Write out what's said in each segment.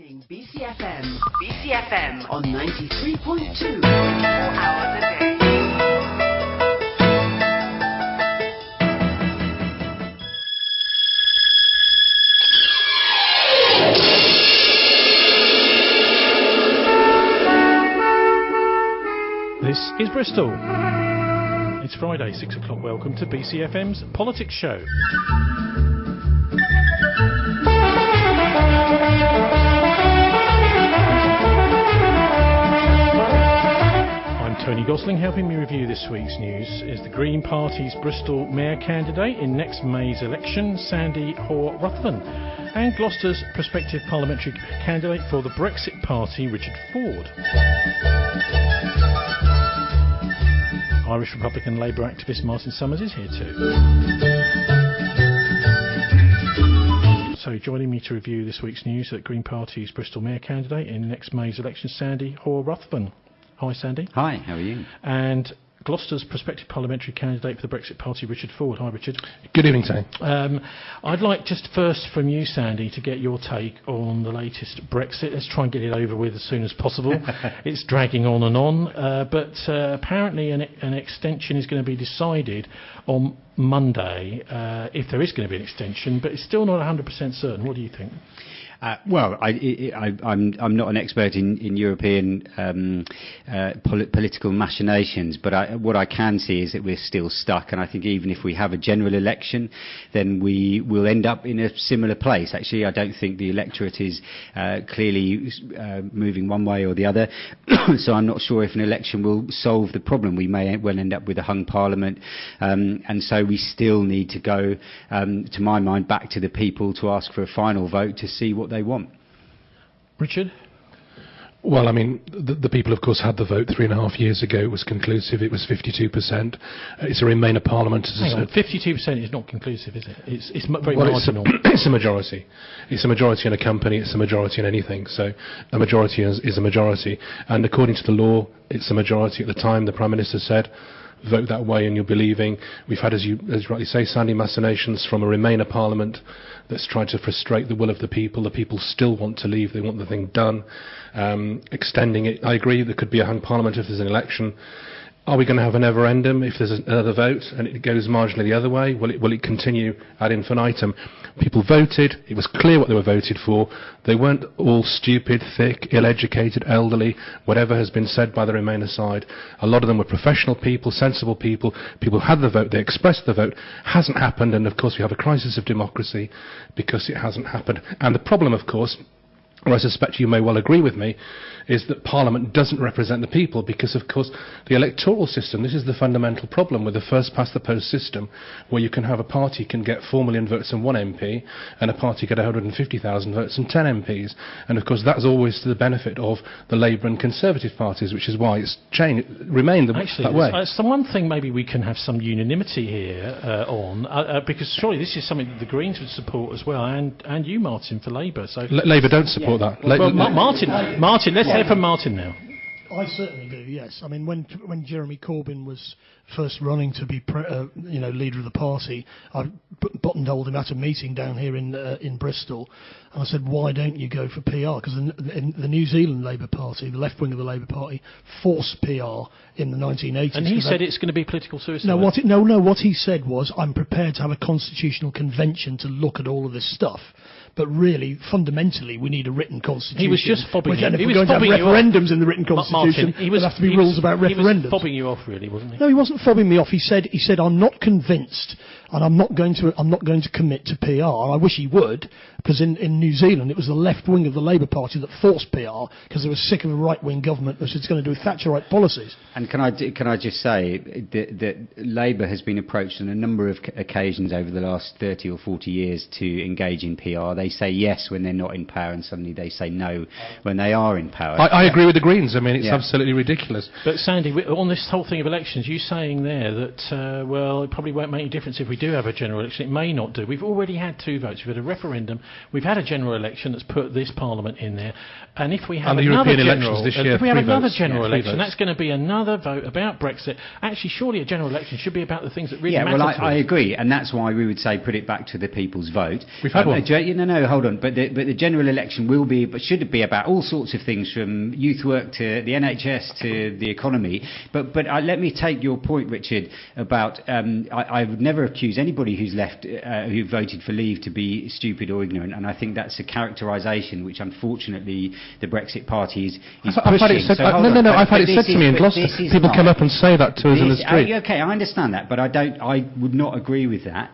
Joining BCFM. BCFM on 93.2. 4 hours a day. This is Bristol. It's Friday, 6 o'clock. Welcome to BCFM's Politics Show. I'm Tony Gosling. Helping me review this week's news is the Green Party's Bristol Mayor candidate in next May's election, Sandy Hore-Ruthven, and Gloucester's prospective Parliamentary candidate for the Brexit Party, Richard Ford. Irish Republican Labour activist Martin Summers is here too. So joining me to review this week's news, at Green Party's Bristol Mayor candidate in next May's election, Sandy Hore-Ruthven. Hi, Sandy. Hi, how are you? And Gloucester's prospective parliamentary candidate for the Brexit Party, Richard Ford. Hi, Richard. Good evening, Tony. I'd like just first from you, Sandy, to get your take on the latest Brexit. Let's try and get it over with as soon as possible. It's dragging on and on, but apparently an extension is going to be decided on Monday, if there is going to be an extension, but it's still not 100% certain. What do you think? Well, I'm not an expert in European political machinations, but what I can see is that we're still stuck, and I think even if we have a general election, then we will end up in a similar place. Actually, I don't think the electorate is clearly moving one way or the other, so I'm not sure if an election will solve the problem. We may well end up with a hung parliament, and so we still need to go, to my mind, back to the people to ask for a final vote to see what they want. Richard? Well, I mean, the people, of course, had the vote 3.5 years ago. It was conclusive. It was 52%. It's a Remainer Parliament. Hang on, 52% is not conclusive, is it? It's very marginal. It's a majority. It's a majority in a company. It's a majority in anything. So a majority is a majority. And according to the law, it's a majority. At the time, the Prime Minister said, vote that way and you'll be leaving. We've had, as you rightly say, Sandy, machinations from a Remainer Parliament that's tried to frustrate the will of the people. The people still want to leave. They want the thing done. Extending it, I agree, there could be a hung parliament if there's an election. Are we going to have an referendum if there's another vote and it goes marginally the other way? Will it continue ad infinitum? People voted. It was clear what they were voted for. They weren't all stupid, thick, ill-educated, elderly, whatever has been said by the Remainer side. A lot of them were professional people, sensible people, people who had the vote. They expressed the vote. Hasn't happened, and of course we have a crisis of democracy because it hasn't happened. And the problem, of course, or I suspect you may well agree with me, is that Parliament doesn't represent the people because, of course, the electoral system, this is the fundamental problem with the first-past-the-post system, where you can have a party can get 4 million votes and 1 MP, and a party get 150,000 votes and 10 MPs. And, of course, that's always to the benefit of the Labour and Conservative parties, which is why it's remained that way. So one thing maybe we can have some unanimity here on, because surely this is something that the Greens would support as well, and you, Martin, for Labour. So Labour don't support that. Well, Martin, let's hear from Martin now. I certainly do, yes. I mean, when Jeremy Corbyn was first running to be leader of the party, I buttonholed him at a meeting down here in Bristol, and I said, why don't you go for PR? Because the New Zealand Labour Party, the left wing of the Labour Party, forced PR in the 1980s. And he said it's going to be political suicide. No, what he said was, I'm prepared to have a constitutional convention to look at all of this stuff. But really, fundamentally, we need a written constitution. He was just fobbing you. If we're going to have referendums in the written constitution, there have to be rules about referendums. He was fobbing you off, really, wasn't he? No, he wasn't fobbing me off. He said, I'm not convinced, and I'm not going to commit to PR. I wish he would, because in New Zealand, it was the left wing of the Labour Party that forced PR, because they were sick of a right-wing government that was going to do Thatcherite policies. And can I just say that Labour has been approached on a number of occasions over the last 30 or 40 years to engage in PR. They say yes when they're not in power, and suddenly they say no when they are in power. I agree with the Greens. I mean, it's absolutely ridiculous. But Sandy, on this whole thing of elections, you saying there that, well, it probably won't make any difference if we do have a general election, it may not do. We've already had 2 votes. We've had a referendum. We've had a general election that's put this Parliament in there. And if we have another general, if we have another general election, that's going to be another vote about Brexit. Actually, surely a general election should be about the things that really matter to us. I agree, and that's why we would say put it back to the people's vote. We've had one. No, hold on. But the general election should be about all sorts of things, from youth work to the NHS to the economy. But let me take your point, Richard, about I would never accuse anybody who's left, who voted for leave, to be stupid or ignorant, and I think that's a characterisation which unfortunately the Brexit Party is pushing. I've had it said to me in Gloucester. People come up and say that to us in the street. Okay, I understand that, but I would not agree with that.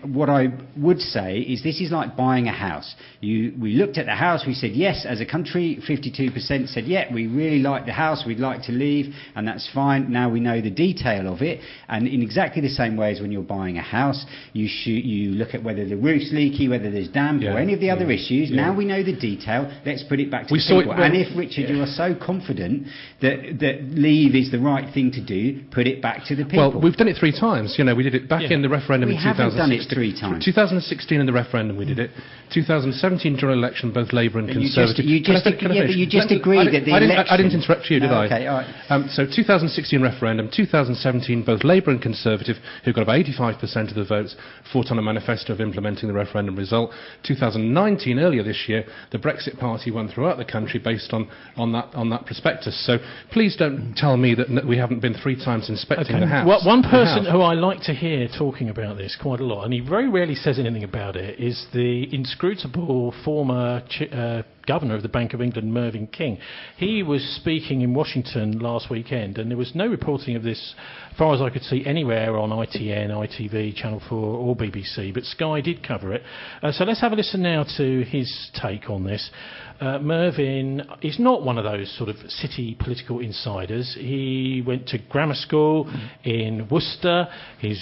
What I would say is this is like buying a house. We looked at the house, we said yes as a country, 52% said yeah, we really like the house, we'd like to leave, and that's fine. Now we know the detail of it, and in exactly the same way as when you're buying a house, you look at whether the roof's leaky, whether there's damp or any of the other issues. Now we know the detail, let's put it back to people. And if, Richard, you are so confident that leave is the right thing to do, put it back to the people. Well, we've done it 3 times. We did it back in the referendum in 2016. Done it 3 times. 2016 in the referendum we did it. 2017 general election, both Labour and Conservative. You just agreed that the election... I didn't interrupt you, did I? Okay, all right. So 2016 referendum, 2017 both Labour and Conservative, who got about 85% of the votes, fought on a manifesto of implementing the referendum result. 2019, earlier this year, the Brexit Party won throughout the country based on that prospectus. So please don't tell me that we haven't been 3 times inspecting the house. Well, one person who I like to hear talking about this quite a lot, and he very rarely says anything about it, is the inscrutable former Governor of the Bank of England, Mervyn King. He was speaking in Washington last weekend, and there was no reporting of this, as far as I could see, anywhere on ITN, ITV, Channel 4 or BBC, but Sky did cover it. So let's have a listen now to his take on this. Mervyn is not one of those sort of city political insiders. He went to grammar school in Worcester. His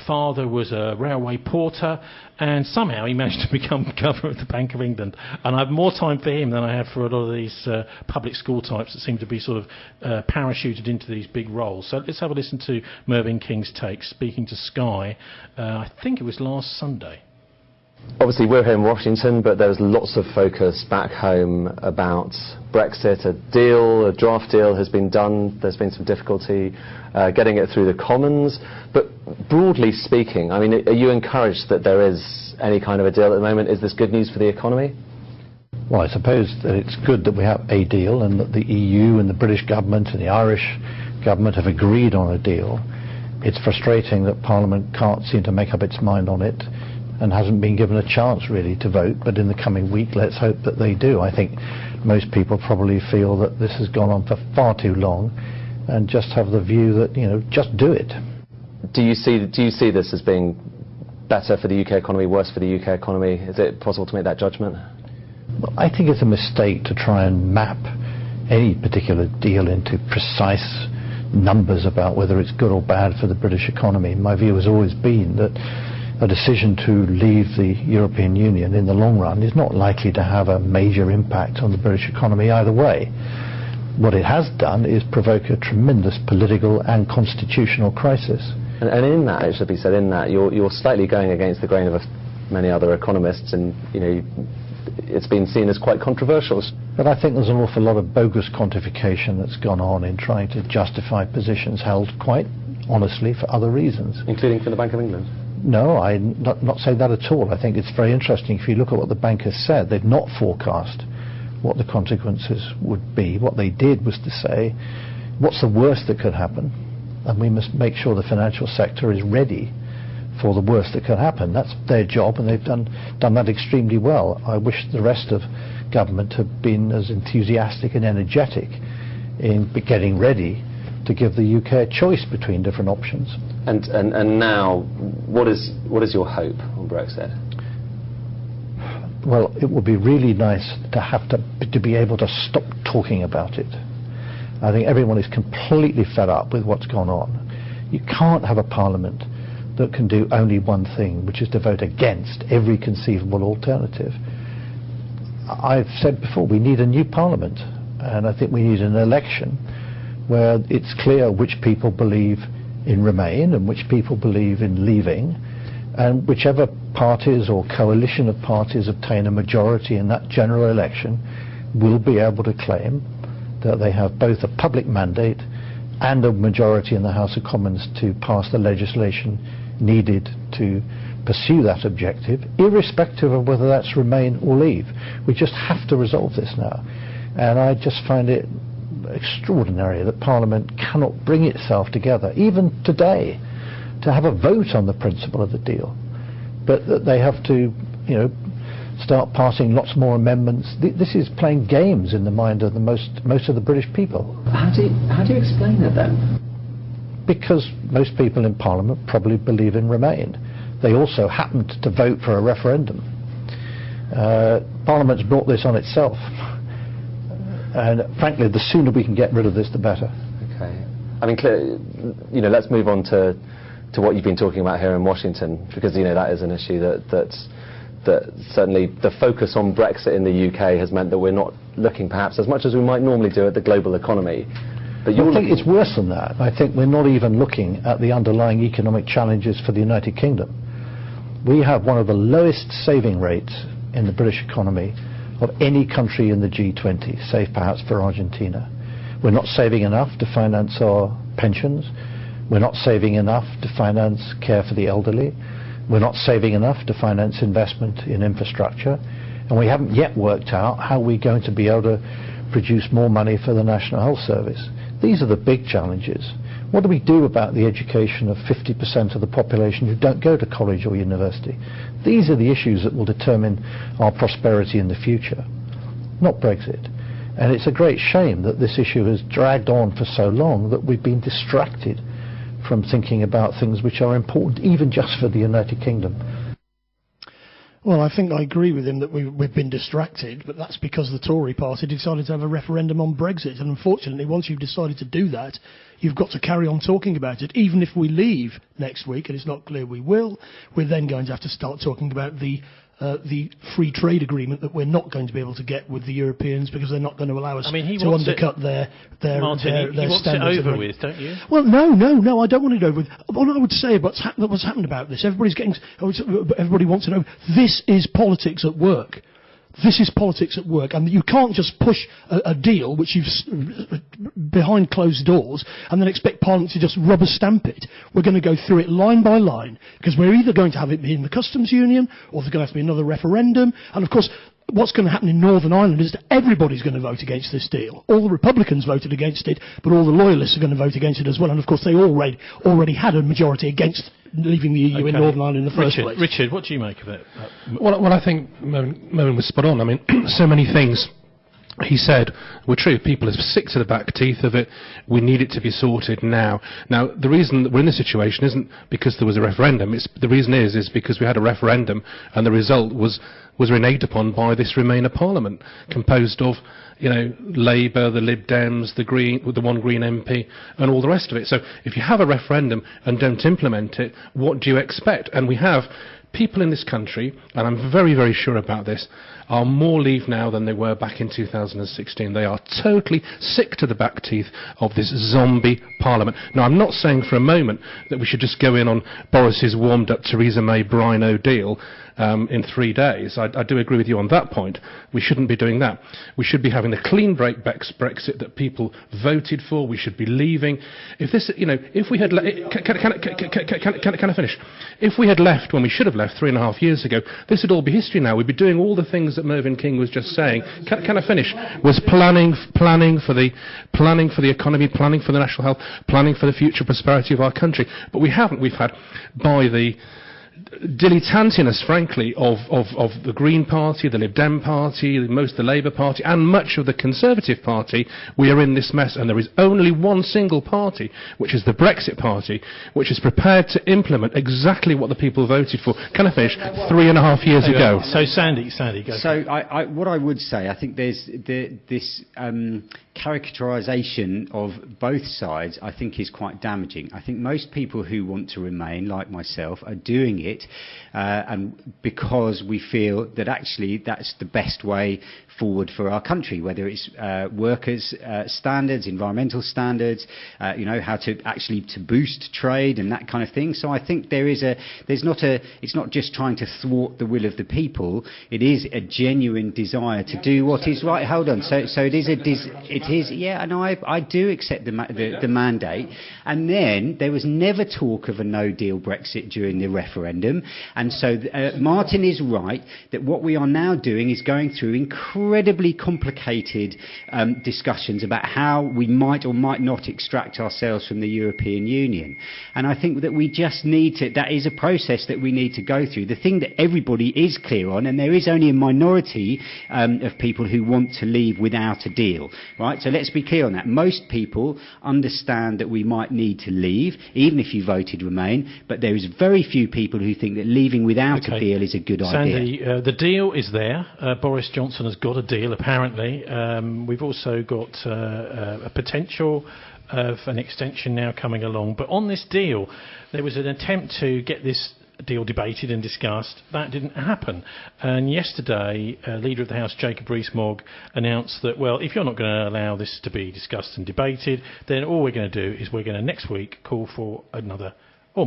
father was a railway porter, and somehow he managed to become Governor of the Bank of England. And I have more time for him than I have for a lot of these public school types that seem to be sort of parachuted into these big roles. So let's have a listen to Mervyn King's take, speaking to Sky, I think it was last Sunday. Obviously we're here in Washington, but there's lots of focus back home about Brexit. A draft deal has been done. There's been some difficulty getting it through the Commons. But broadly speaking, I mean, are you encouraged that there is any kind of a deal at the moment? Is this good news for the economy? Well, I suppose that it's good that we have a deal and that the EU and the British government and the Irish government have agreed on a deal. It's frustrating that Parliament can't seem to make up its mind on it and hasn't been given a chance really to vote, but in the coming week let's hope that they do. I think most people probably feel that this has gone on for far too long and just have the view that, just do it. Do you see this as being better for the UK economy, worse for the UK economy? Is it possible to make that judgment? Well, I think it's a mistake to try and map any particular deal into precise numbers about whether it's good or bad for the British economy. My view has always been that a decision to leave the European Union in the long run is not likely to have a major impact on the British economy either way. What it has done is provoke a tremendous political and constitutional crisis. And in that, it should be said, you're slightly going against the grain of many other economists, and it's been seen as quite controversial. But I think there's an awful lot of bogus quantification that's gone on in trying to justify positions held quite honestly for other reasons. Including for the Bank of England? No, I'm not saying that at all. I think it's very interesting. If you look at what the bank has said, they've not forecast what the consequences would be. What they did was to say, what's the worst that could happen? And we must make sure the financial sector is ready for the worst that could happen. That's their job, and they've done that extremely well. I wish the rest of government had been as enthusiastic and energetic in getting ready to give the UK a choice between different options. And now, what is your hope on Brexit? Well, it would be really nice to be able to stop talking about it. I think everyone is completely fed up with what's gone on. You can't have a parliament that can do only one thing, which is to vote against every conceivable alternative. I've said before, we need a new parliament, and I think we need an election where it's clear which people believe in Remain and which people believe in leaving, and whichever parties or coalition of parties obtain a majority in that general election will be able to claim that they have both a public mandate and a majority in the House of Commons to pass the legislation needed to pursue that objective, irrespective of whether that's Remain or Leave. We just have to resolve this now. And I just find it extraordinary that Parliament cannot bring itself together, even today, to have a vote on the principle of the deal, but that they have to, start passing lots more amendments. This is playing games in the mind of the most of the British people. How do you explain it then? Because most people in Parliament probably believe in Remain. They also happened to vote for a referendum. Parliament's brought this on itself, and frankly, the sooner we can get rid of this, the better. Okay. I mean, let's move on to what you've been talking about here in Washington, because that is an issue that certainly the focus on Brexit in the UK has meant that we're not looking perhaps as much as we might normally do at the global economy. But I think it's worse than that. I think we're not even looking at the underlying economic challenges for the United Kingdom. We have one of the lowest saving rates in the British economy of any country in the G20, save perhaps for Argentina. We're not saving enough to finance our pensions. We're not saving enough to finance care for the elderly. We're not saving enough to finance investment in infrastructure. And we haven't yet worked out how we're going to be able to produce more money for the National Health Service. These are the big challenges. What do we do about the education of 50% of the population who don't go to college or university? These are the issues that will determine our prosperity in the future, not Brexit. And it's a great shame that this issue has dragged on for so long that we've been distracted from thinking about things which are important even just for the United Kingdom. Well, I think I agree with him that we've been distracted, but that's because the Tory party decided to have a referendum on Brexit. And unfortunately, once you've decided to do that, you've got to carry on talking about it. Even if we leave next week, and it's not clear we will, we're then going to have to start talking about the free trade agreement that we're not going to be able to get with the Europeans because they're not going to allow us to undercut their Martin, he wants standards. it over with, don't you? Well, no, I don't want it over with. What I would say about what's happened about this, everybody wants to know, this is politics at work. This is politics at work, and you can't just push a deal which you've behind closed doors and then expect Parliament to just rubber stamp it. We're going to go through it line by line, because we're either going to have it be in the customs union, or there's going to have to be another referendum. And of course, what's going to happen in Northern Ireland is that everybody's going to vote against this deal. All the Republicans voted against it, but all the Loyalists are going to vote against it as well. And of course, they already had a majority against leaving the EU in Northern Ireland in the first place. Richard, what do you make of it? Well, I think Moen was spot on. I mean, so many things he said were true. People are sick to the back teeth of it. We need it to be sorted now. Now, the reason that we're in this situation isn't because there was a referendum. The reason is because we had a referendum and the result was reneged upon by this Remainer Parliament, composed of Labour, the Lib Dems, the one Green MP, and all the rest of it. So if you have a referendum and don't implement it, what do you expect? And we have people in this country, and I'm very, very sure about this, are more Leave now than they were back in 2016. They are totally sick to the back teeth of this zombie Parliament. Now, I'm not saying for a moment that we should just go in on Boris's warmed-up Theresa May Brino deal in 3 days. I do agree with you on that point. We shouldn't be doing that. We should be having the clean break Brexit that people voted for. We should be leaving. If this, if we had, can I finish? If we had left when we should have left 3.5 years ago, this would all be history now. We'd be doing all the things that Mervyn King was just saying. Can I finish? Was planning for the economy, planning for the national health, planning for the future prosperity of our country. But we haven't. We've had, by the dilettantiness, frankly, of the Green Party, the Lib Dem Party, most of the Labour Party, and much of the Conservative Party, we are in this mess. And there is only one single party, which is the Brexit Party, which is prepared to implement exactly what the people voted for. Can I finish? 3.5 years ago. So Sandy, go. So what I would say, I think there's this caricaturisation of both sides, I think, is quite damaging. I think most people who want to remain, like myself, are doing it and because we feel that actually that's the best way forward for our country, whether it's workers' standards, environmental standards, how to boost trade and that kind of thing. So I think it's not just trying to thwart the will of the people. It is a genuine desire to do what is right. Hold on. So it is. Yeah, and I do accept the mandate. And then there was never talk of a no-deal Brexit during the referendum. And so Martin is right that what we are now doing is going through incredibly complicated discussions about how we might or might not extract ourselves from the European Union. And I think that we just need to, that is a process that we need to go through. The thing that everybody is clear on, and there is only a minority of people who want to leave without a deal, right? So let's be clear on that. Most people understand that we might need to leave, even if you voted Remain, but there is very few people who think that leaving without a deal is a good idea. Sandy, the deal is there. Boris Johnson has got a deal, apparently. We've also got a potential of an extension now coming along. But on this deal, there was an attempt to get this deal debated and discussed. That didn't happen. And yesterday, Leader of the House, Jacob Rees-Mogg, announced that, well, if you're not going to allow this to be discussed and debated, then all we're going to do is we're going to next week call for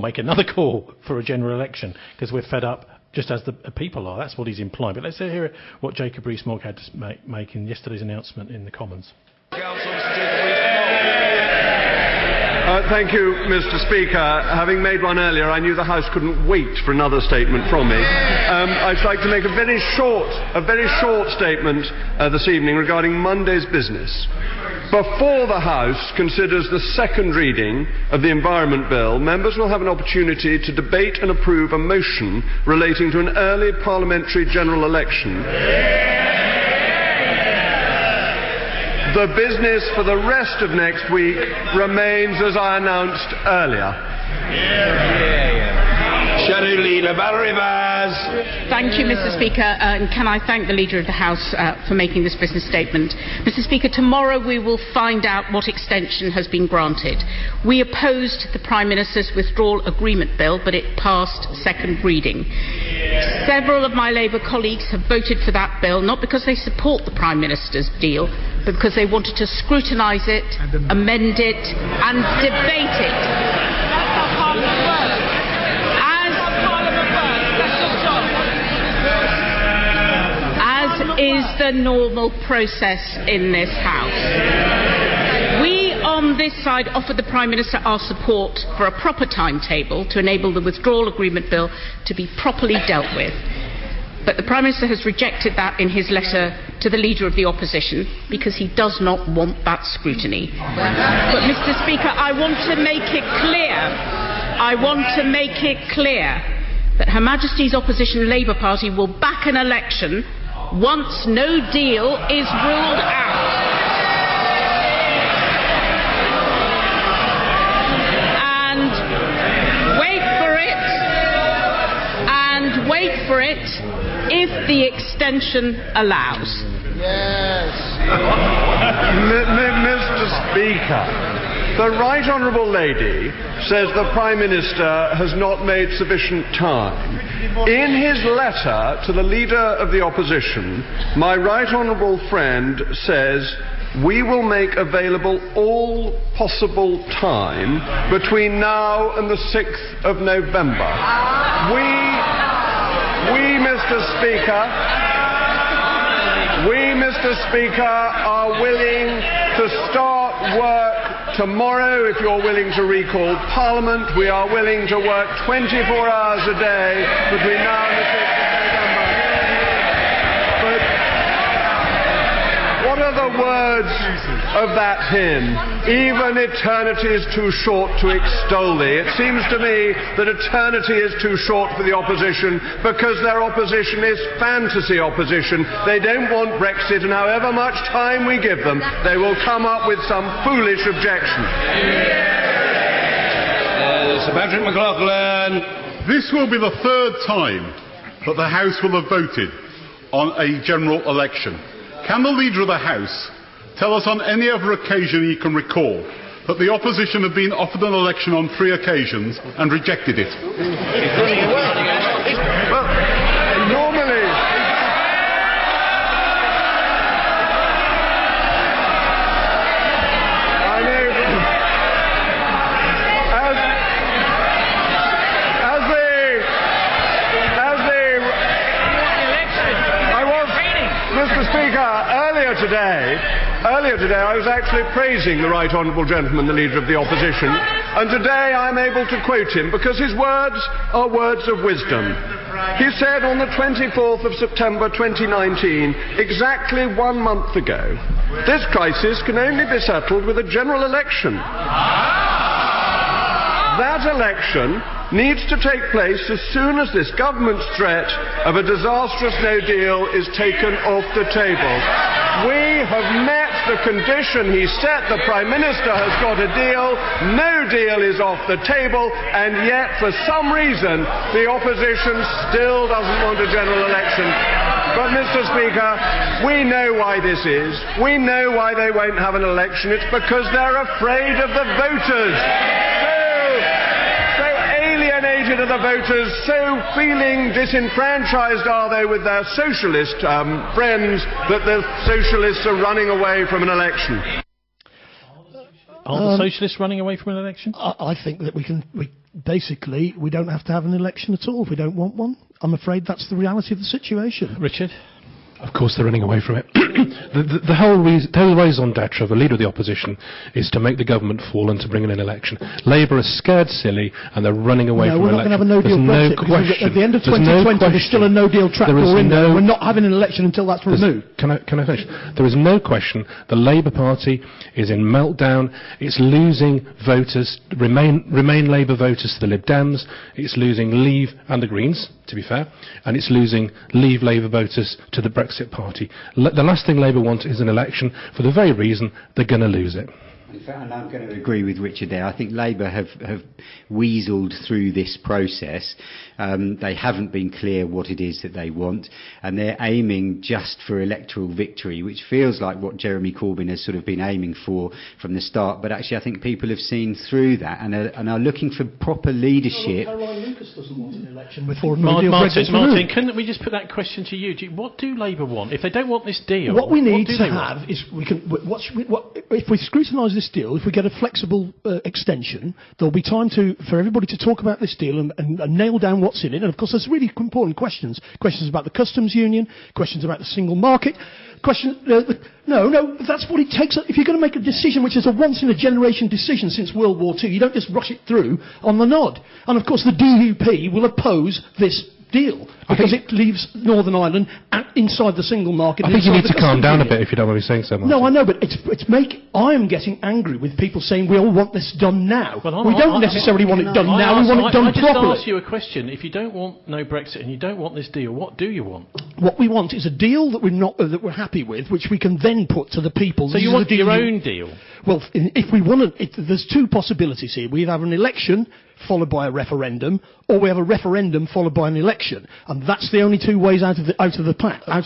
make another call for a general election, because we're fed up, just as the people are. That's what he's implying. But let's hear what Jacob Rees-Mogg had to make in yesterday's announcement in the Commons. Thank you, Mr. Speaker. Having made one earlier, I knew the House couldn't wait for another statement from me. I'd like to make a very short statement this evening regarding Monday's business. Before the House considers the second reading of the Environment Bill, members will have an opportunity to debate and approve a motion relating to an early parliamentary general election. The business for the rest of next week remains as I announced earlier. Shadow Leader Valerie Vaz. Thank you, Mr. Speaker, and can I thank the Leader of the House for making this business statement. Mr. Speaker, tomorrow we will find out what extension has been granted. We opposed the Prime Minister's withdrawal agreement bill, but it passed second reading. Several of my Labour colleagues have voted for that bill, not because they support the Prime Minister's deal, but because they wanted to scrutinise it, amend it and debate it. That's how Parliament works. As is the normal process in this House. We on this side offered the Prime Minister our support for a proper timetable to enable the withdrawal agreement bill to be properly dealt with. But the Prime Minister has rejected that in his letter to the Leader of the Opposition because he does not want that scrutiny. But, Mr. Speaker, I want to make it clear that Her Majesty's opposition Labour Party will back an election once no deal is ruled out. And wait for it if the extension allows. Yes. Mr. Speaker, the Right Honourable Lady says the Prime Minister has not made sufficient time. In his letter to the Leader of the Opposition, my Right Honourable friend says we will make available all possible time between now and the 6th of November. We, Mr. Speaker, are willing to start work tomorrow if you're willing to recall Parliament. We are willing to work 24 hours a day between now and the 6th of November. But what are the words of that hymn? Even eternity is too short to extol thee. It seems to me that eternity is too short for the opposition because their opposition is fantasy opposition. They don't want Brexit, and however much time we give them, they will come up with some foolish objection. Sir Patrick McLaughlin. This will be the third time that the House will have voted on a general election. Can the Leader of the House tell us on any other occasion he can recall that the opposition have been offered an election on 3 occasions and rejected it? Well, normally... earlier today I was actually praising the Right Honourable Gentleman, the Leader of the Opposition, and today I'm able to quote him because his words are words of wisdom. He said on the 24th of September 2019, exactly 1 month ago, this crisis can only be settled with a general election. That election needs to take place as soon as this government's threat of a disastrous no deal is taken off the table. We have met the condition he set. The Prime Minister has got a deal. No deal is off the table, and yet for some reason the opposition still doesn't want a general election. But Mr. Speaker, we know why this is. We know why they won't have an election. It's because they're afraid of the voters. Alienated are the voters, so feeling disenfranchised are they with their socialist friends that the socialists are running away from an election. Are the socialists running away from an election? I think that we don't have to have an election at all if we don't want one. I'm afraid that's the reality of the situation. Richard? Of course they're running away from it. the whole raison d'etre of the Leader of the Opposition is to make the government fall and to bring in an election. Labour are scared silly and they're running away from an election. No, we're not going to have a no-deal Brexit because at the end of 2020 there's still a no-deal trapdoor in there. We're not having an election until that's removed. Can I finish? There is no question the Labour Party is in meltdown. It's losing voters, Remain Labour voters to the Lib Dems. It's losing Leave and the Greens, to be fair, and it's losing Leave Labour voters to the Brexit Party. The last thing Labour want is an election for the very reason they're going to lose it. And I'm going to agree with Richard there. I think Labour have weaseled through this process. They haven't been clear what it is that they want, and they're aiming just for electoral victory, which feels like what Jeremy Corbyn has sort of been aiming for from the start. But actually, I think people have seen through that and are looking for proper leadership. Caroline Lucas doesn't want an election before Martin, can we just put that question to you? What do Labour want? If they don't want this deal, what we need to have is if we scrutinise this deal, if we get a flexible extension, there'll be time for everybody to talk about this deal and nail down what's in it. And of course, there's really important questions about the customs union, questions about the single market, that's what it takes. If you're going to make a decision which is a once-in-a-generation decision since World War II, you don't just rush it through on the nod. And of course, the DUP will oppose this deal because it leaves Northern Ireland inside the single market. I think you need to calm down a bit if you don't want to be saying so much. No, I know, but I am getting angry with people saying we all want this done now. We don't necessarily want it done now. We want it done properly. I just ask you a question. If you don't want no Brexit and you don't want this deal, what do you want? What we want is a deal that we're happy with, which we can then put to the people. So you want your own deal? Well, if we want there's two possibilities here. We either have an election followed by a referendum, or we have a referendum followed by an election, and that's the only two ways out of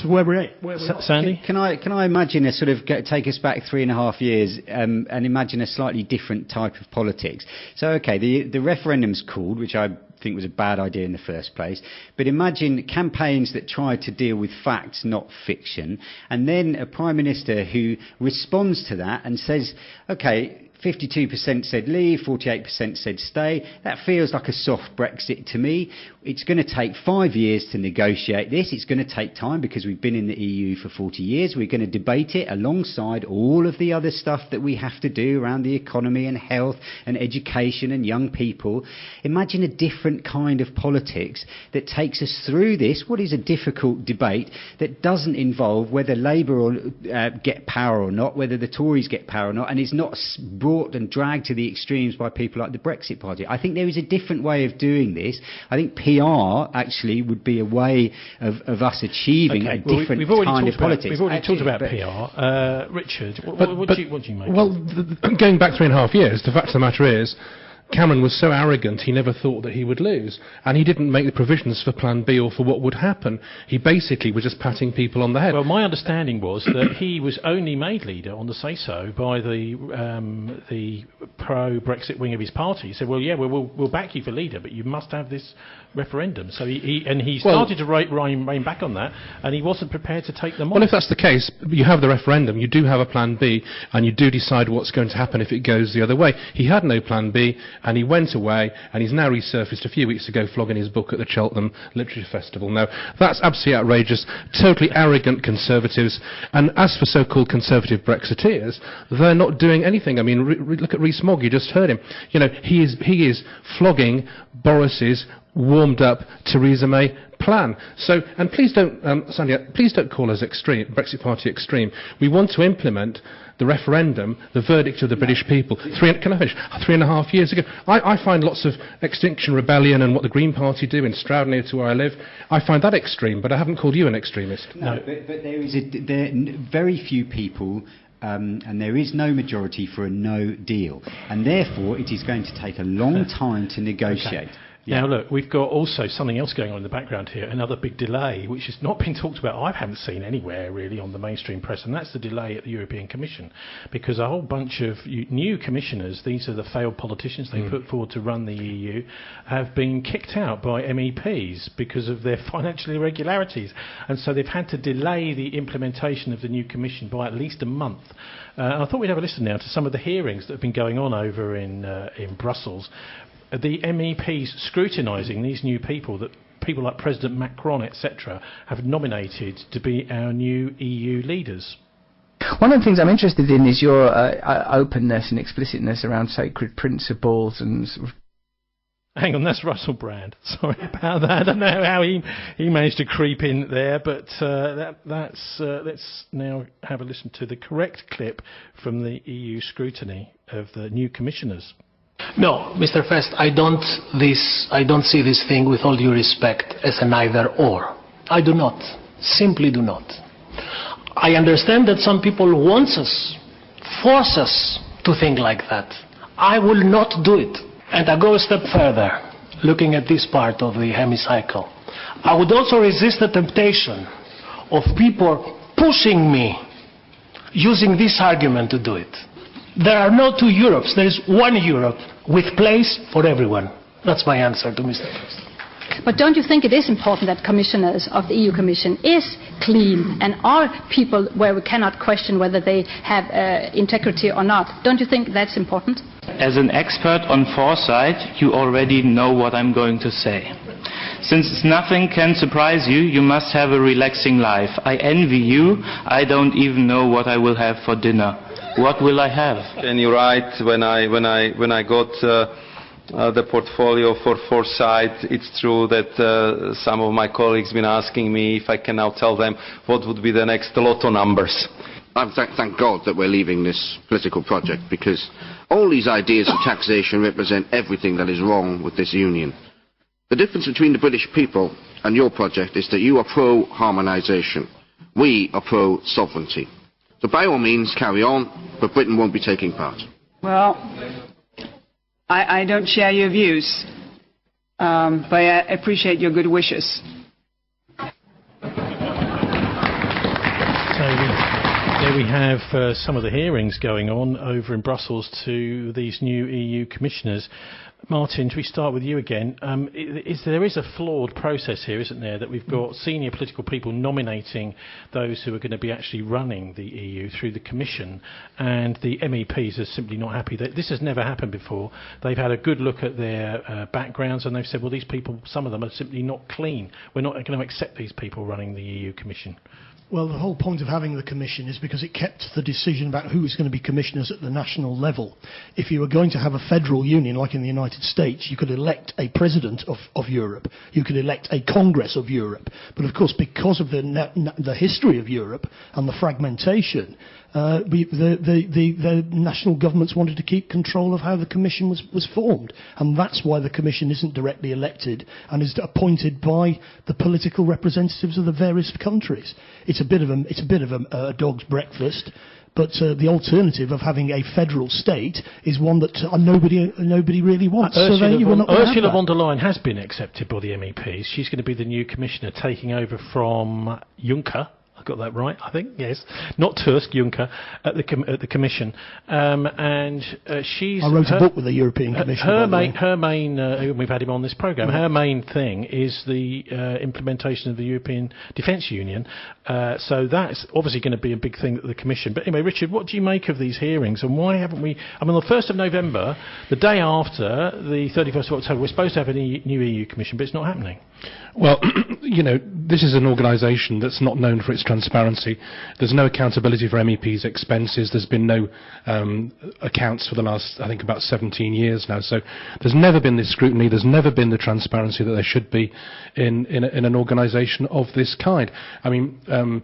where we're at. Sandy, can I imagine a sort of take us back 3.5 years and imagine a slightly different type of politics? So, okay, the referendum's called, which I think was a bad idea in the first place, but imagine campaigns that try to deal with facts, not fiction, and then a Prime Minister who responds to that and says, okay, 52% said leave, 48% said stay. That feels like a soft Brexit to me. It's going to take 5 years to negotiate this. It's going to take time because we've been in the EU for 40 years. We're going to debate it alongside all of the other stuff that we have to do around the economy and health and education and young people. Imagine a different kind of politics that takes us through this, what is a difficult debate that doesn't involve whether Labour get power or not, whether the Tories get power or not, and is not brought and dragged to the extremes by people like the Brexit Party. I think there is a different way of doing this. I think PR actually would be a way of us achieving a different kind of politics. We've already talked about PR. Richard, what do you make? Well, going back 3.5 years, the fact of the matter is, Cameron was so arrogant he never thought that he would lose, and he didn't make the provisions for Plan B or for what would happen. He basically was just patting people on the head. Well, my understanding was that he was only made leader on the say-so by the pro-Brexit wing of his party. He said, well, yeah, we'll back you for leader, but you must have this referendum. So he started to rein back on that, and he wasn't prepared to take them on. Well, if that's the case, you have the referendum, you do have a Plan B, and you do decide what's going to happen if it goes the other way. He had no Plan B, and he went away, and he's now resurfaced a few weeks ago flogging his book at the Cheltenham Literature Festival. Now, that's absolutely outrageous, totally arrogant Conservatives, and as for so-called Conservative Brexiteers, they're not doing anything. I mean, look at Rees-Mogg, you just heard him. You know, he is flogging Boris's warmed-up Theresa May plan. So, and please don't, Sandy, please don't call us extreme, Brexit Party extreme. We want to implement the referendum, the verdict of the British people. Can I finish? 3.5 years ago. I find lots of Extinction Rebellion and what the Green Party do in Stroud, near to where I live, I find that extreme, but I haven't called you an extremist. No, but there are very few people and there is no majority for a no deal, and therefore it is going to take a long time to negotiate. Okay. Now, look, we've got also something else going on in the background here, another big delay, which has not been talked about. I haven't seen anywhere, really, on the mainstream press, and that's the delay at the European Commission, because a whole bunch of new commissioners, these are the failed politicians they put forward to run the EU, have been kicked out by MEPs because of their financial irregularities, and so they've had to delay the implementation of the new Commission by at least a month. I thought we'd have a listen now to some of the hearings that have been going on over in Brussels. The MEPs scrutinising these new people that people like President Macron, etc., have nominated to be our new EU leaders. One of the things I'm interested in is your openness and explicitness around sacred principles and sort of... Hang on, that's Russell Brand. Sorry about that. I don't know how he managed to creep in there, but let's now have a listen to the correct clip from the EU scrutiny of the new commissioners. No, Mr. Fest, I don't see this thing, with all due respect, as an either-or. I do not. Simply do not. I understand that some people want us, force us to think like that. I will not do it. And I go a step further, looking at this part of the hemicycle. I would also resist the temptation of people pushing me, using this argument to do it. There are no two Europes. There is one Europe with place for everyone. That's my answer to Mr. President. But don't you think it is important that commissioners of the EU Commission is clean and are people where we cannot question whether they have integrity or not? Don't you think that's important? As an expert on foresight, you already know what I'm going to say. Since nothing can surprise you, you must have a relaxing life. I envy you. I don't even know what I will have for dinner. What will I have? And you're right, when I got the portfolio for foresight, it's true that some of my colleagues have been asking me if I can now tell them what would be the next lotto numbers. Thank God that we're leaving this political project, because all these ideas of taxation represent everything that is wrong with this union. The difference between the British people and your project is that you are pro-harmonisation. We are pro-sovereignty. So by all means, carry on, but Britain won't be taking part. Well, I don't share your views, but I appreciate your good wishes. There we have some of the hearings going on over in Brussels to these new EU commissioners. Martin, should we start with you again? There is a flawed process here, isn't there, that we've got senior political people nominating those who are going to be actually running the EU through the Commission, and the MEPs are simply not happy. This has never happened before. They've had a good look at their backgrounds, and they've said, well, these people, some of them are simply not clean. We're not going to accept these people running the EU Commission. Well, the whole point of having the Commission is because it kept the decision about who was going to be commissioners at the national level. If you were going to have a federal union, like in the United States, you could elect a president of Europe. You could elect a Congress of Europe. But, of course, because of the history of Europe and the fragmentation, the national governments wanted to keep control of how the Commission was formed, and that's why the Commission isn't directly elected and is appointed by the political representatives of the various countries. It's a bit of a dog's breakfast, but the alternative of having a federal state is one that nobody really wants. Ursula von der Leyen has been accepted by the MEPs. She's going to be the new commissioner, taking over from Juncker. I got that right, I think, yes. Not Tusk, Juncker, at the Commission. She's... I wrote a book with the European Commission. Her main we've had him on this programme, her main thing is the implementation of the European Defence Union. So that's obviously going to be a big thing at the Commission. But anyway, Richard, what do you make of these hearings, and why haven't we... I mean, on the 1st of November, the day after, the 31st of October, we're supposed to have a new EU Commission, but it's not happening. Well, this is an organisation that's not known for its transparency. There's no accountability for MEPs' expenses. There's been no accounts for the last, I think, about 17 years now. So there's never been this scrutiny. There's never been the transparency that there should be in an organisation of this kind. I mean...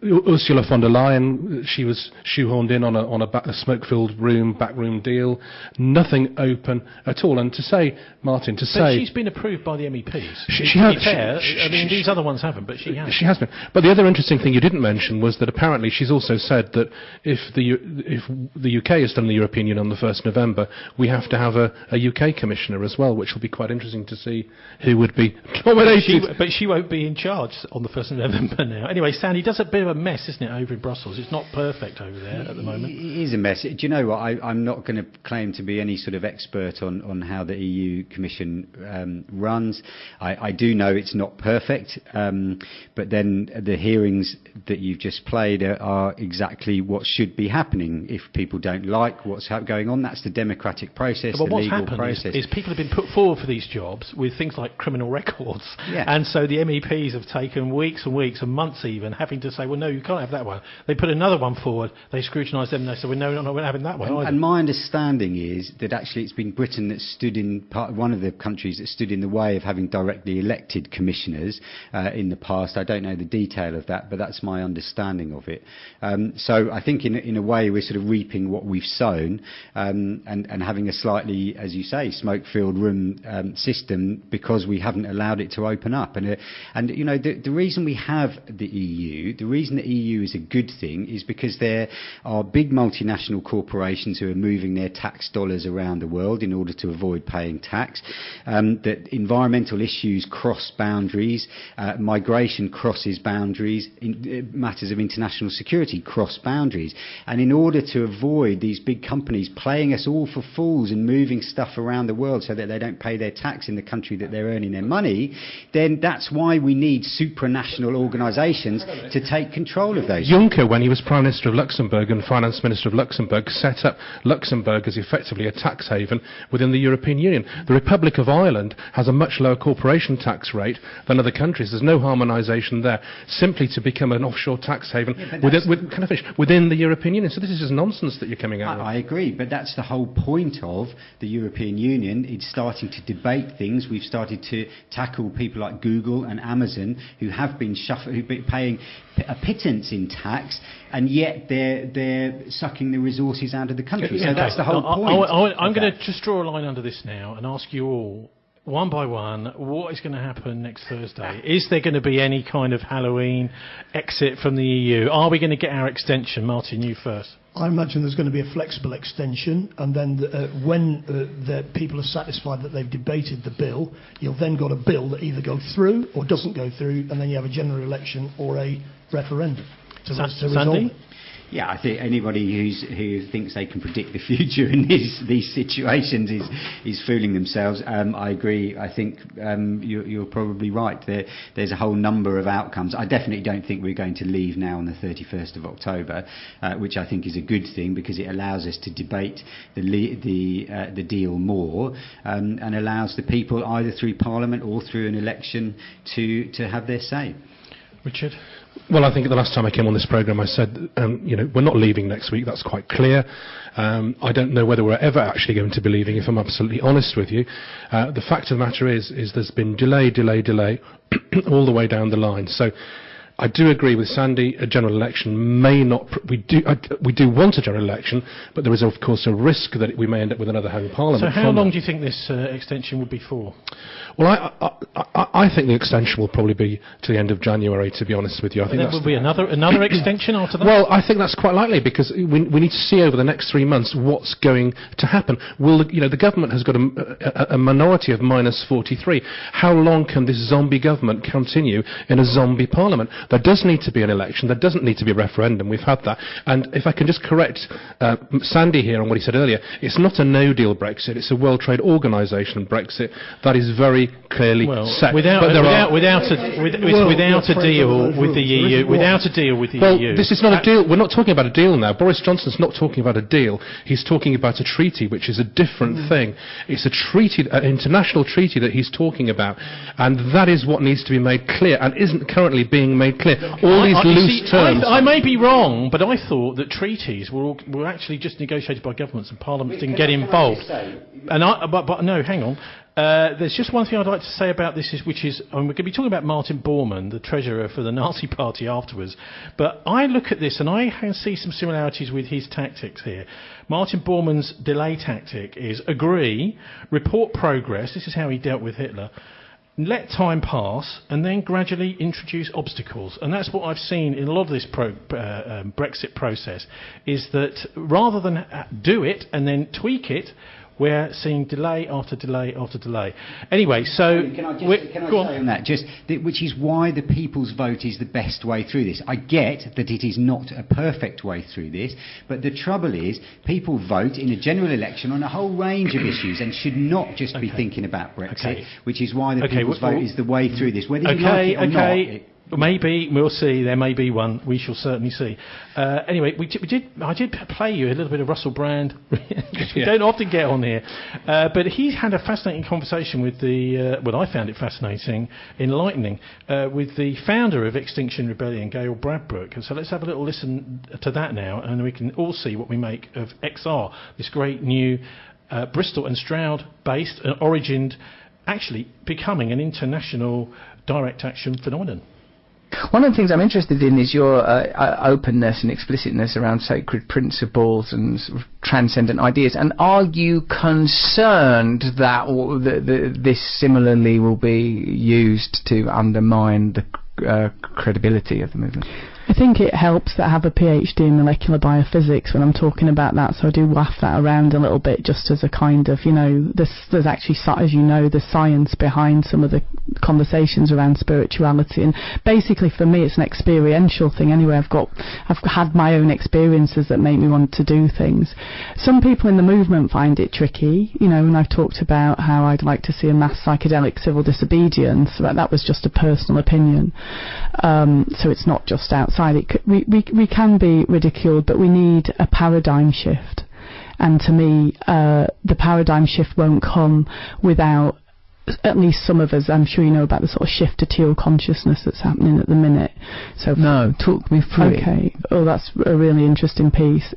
Ursula von der Leyen, she was shoehorned in on a smoke-filled backroom deal, nothing open at all. And to say, Martin, But she's been approved by the MEPs. She has. I mean, these other ones haven't, but she has. She has been. But the other interesting thing you didn't mention was that apparently she's also said that if the UK is still in the European Union on the 1st of November, we have to have a UK commissioner as well, which will be quite interesting to see who would be nominated. But she won't be in charge on the 1st of November now. Anyway, Sandy, does it bit of a mess, isn't it, over in Brussels? It's not perfect over there at the moment. It is a mess. Do you know what? I'm not going to claim to be any sort of expert on how the EU Commission runs. I do know it's not perfect, but then the hearings that you've just played are exactly what should be happening. If people don't like what's going on, that's the democratic process, but the what's legal happened process. is people have been put forward for these jobs with things like criminal records, and so the MEPs have taken weeks and weeks and months even having to say, well, no, you can't have that one. They put another one forward, they scrutinise them, and they say, well, no, we're not having that one either. And my understanding is that actually it's been Britain that stood in one of the countries that stood in the way of having directly elected commissioners in the past. I don't know the detail of that, but that's my understanding of it. So I think in a way we're sort of reaping what we've sown, and having a slightly, as you say, smoke-filled room system because we haven't allowed it to open up. And the reason we have the EU, the reason the EU is a good thing is because there are big multinational corporations who are moving their tax dollars around the world in order to avoid paying tax, that environmental issues cross boundaries, migration crosses boundaries, matters of international security cross boundaries. And in order to avoid these big companies playing us all for fools and moving stuff around the world so that they don't pay their tax in the country that they're earning their money, then that's why we need supranational organisations to take control of those. Juncker, when he was Prime Minister of Luxembourg and Finance Minister of Luxembourg, set up Luxembourg as effectively a tax haven within the European Union. The Republic of Ireland has a much lower corporation tax rate than other countries. There's no harmonisation there, simply to become an offshore tax haven within the European Union. So this is just nonsense that you're coming out with. I agree, but that's the whole point of the European Union. It's starting to debate things. We've started to tackle people like Google and Amazon who've been paying a pittance in tax, and yet they're sucking the resources out of the country. So that's the whole point. I'm going to just draw a line under this now and ask you all, one by one, what is going to happen next Thursday? Is there going to be any kind of Halloween exit from the EU? Are we going to get our extension? Martin, you first. I imagine there's going to be a flexible extension, and then when the people are satisfied that they've debated the bill, you've then got a bill that either goes through or doesn't go through, and then you have a general election or a referendum to resolve it. Yeah, I think anybody who thinks they can predict the future in these situations is fooling themselves. I agree. I think you're probably right. There's a whole number of outcomes. I definitely don't think we're going to leave now on the 31st of October, which I think is a good thing because it allows us to debate the deal more and allows the people either through Parliament or through an election to have their say. Richard? Well, I think the last time I came on this programme I said, we're not leaving next week, that's quite clear. I don't know whether we're ever actually going to be leaving, if I'm absolutely honest with you. The fact of the matter is there's been delay all the way down the line. So I do agree with Sandy, a general election may not... We do want a general election, but there is, of course, a risk that we may end up with another home parliament. So how long do you think this extension will be for? Well, I think the extension will probably be to the end of January, to be honest with you. I think there will be another extension after that? Well, I think that's quite likely, because we need to see over the next 3 months what's going to happen. The government has got a minority of -43. How long can this zombie government continue in a zombie parliament? There does need to be an election. There doesn't need to be a referendum. We've had that. And if I can just correct Sandy here on what he said earlier, it's not a no-deal Brexit. It's a World Trade Organisation Brexit. That is very clearly set. Without a deal with the EU. Without a deal with the EU. This is not a deal. We're not talking about a deal now. Boris Johnson's not talking about a deal. He's talking about a treaty, which is a different thing. It's a treaty, an international treaty that he's talking about, and that is what needs to be made clear, and isn't currently being made clear. All these loose terms. I may be wrong, but I thought that treaties were actually just negotiated by governments, and parliaments didn't get involved. But no, hang on. There's just one thing I'd like to say about this, we're going to be talking about Martin Bormann, the treasurer for the Nazi Party, afterwards. But I look at this and I can see some similarities with his tactics here. Martin Bormann's delay tactic is agree, report progress. This is how he dealt with Hitler. Let time pass and then gradually introduce obstacles. And that's what I've seen in a lot of this Brexit process, is that rather than do it and then tweak it, we're seeing delay after delay after delay. Anyway, so... Can I say on that? Which is why the people's vote is the best way through this. I get that it is not a perfect way through this, but the trouble is people vote in a general election on a whole range of issues and should not just be thinking about Brexit, which is why the people's vote is the way through this. Whether you like it or not... Maybe we'll see. There may be one. We shall certainly see. Anyway, I did play you a little bit of Russell Brand. We don't often get on here, but he had a fascinating conversation with I found it fascinating, enlightening, with the founder of Extinction Rebellion, Gail Bradbrook. And so let's have a little listen to that now, and we can all see what we make of XR, this great new Bristol and Stroud-based, origined, actually becoming an international direct action phenomenon. One of the things I'm interested in is your openness and explicitness around sacred principles and sort of transcendent ideas. And are you concerned that this similarly will be used to undermine the credibility of the movement? I think it helps that I have a PhD in molecular biophysics when I'm talking about that, so I do waft that around a little bit just as a kind of, there's actually, as you know, the science behind some of the conversations around spirituality, and basically for me it's an experiential thing anyway. I've had my own experiences that make me want to do things. Some people in the movement find it tricky, and I've talked about how I'd like to see a mass psychedelic civil disobedience, but that was just a personal opinion, so it's not just outside. We can be ridiculed, but we need a paradigm shift, and to me the paradigm shift won't come without at least some of us. I'm sure you know about the sort of shift to teal consciousness that's happening at the minute. So no, talk me through it. Oh, that's a really interesting piece.